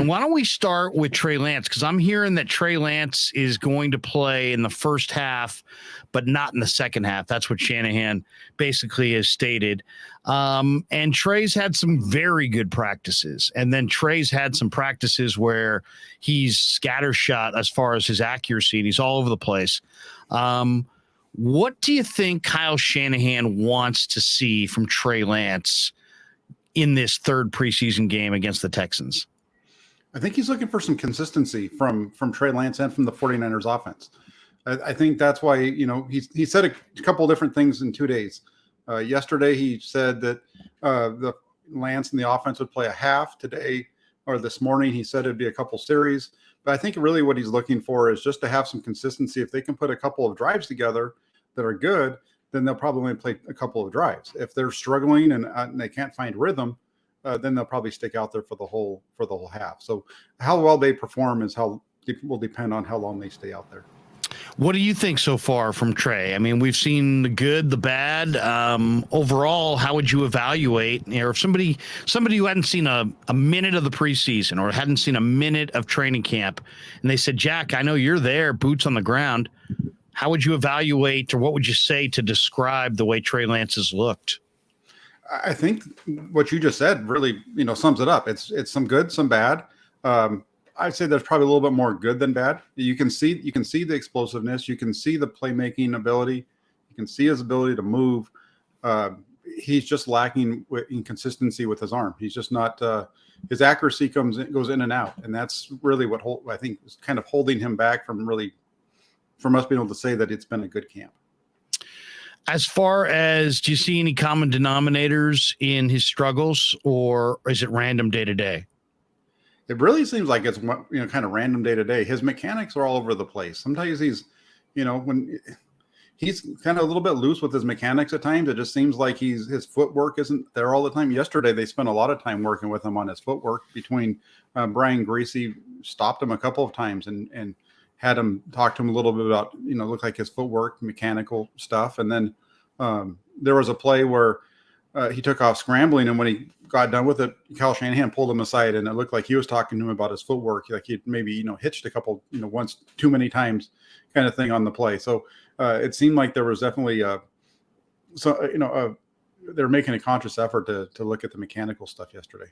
And why don't we start with Trey Lance? Because I'm hearing that Trey Lance is going to play in the first half, but not in the second half. That's what Shanahan basically has stated. And Trey's had some very good practices. And then Trey's had some practices where he's scattershot as far as his accuracy, and he's all over the place. What do you think Kyle Shanahan wants to see from Trey Lance in this third preseason game against the Texans? I think he's looking for some consistency from Trey Lance and from the 49ers offense. I think that's why, he said a couple of different things in 2 days. Yesterday, he said that the Lance and the offense would play a half. Today, or this morning, he said it'd be a couple series. But I think really what he's looking for is just to have some consistency. If they can put a couple of drives together that are good, then they'll probably play a couple of drives. If they're struggling and they can't find rhythm, then they'll probably stick out there for the whole half. So how well they perform will depend on how long they stay out there. What do you think so far from Trey? I mean, we've seen the good, the bad. Overall, how would you evaluate? Or if somebody who hadn't seen a minute of the preseason or hadn't seen a minute of training camp, and they said, Jack, I know you're there, boots on the ground. How would you evaluate, or what would you say to describe the way Trey Lance has looked? I think what you just said really, sums it up. It's some good, some bad. I'd say there's probably a little bit more good than bad. You can see the explosiveness. You can see the playmaking ability. You can see his ability to move. He's just lacking in consistency with his arm. He's just not. His accuracy goes in and out, and that's really what I think is kind of holding him back from us being able to say that it's been a good camp. As far as, do you see any common denominators in his struggles, or is it random day to day? It really seems like it's kind of random day to day. His mechanics are all over the place. Sometimes he's, when he's kind of a little bit loose with his mechanics at times. It just seems like his footwork isn't there all the time. Yesterday, they spent a lot of time working with him on his footwork. Between Brian Greasy stopped him a couple of times and had him talk to him a little bit about, look like his footwork, mechanical stuff. And then there was a play where he took off scrambling, and when he got done with it, Kyle Shanahan pulled him aside, and it looked like he was talking to him about his footwork, like he'd maybe hitched a couple, once too many times, kind of thing on the play. So it seemed like there was definitely they're making a conscious effort to look at the mechanical stuff yesterday.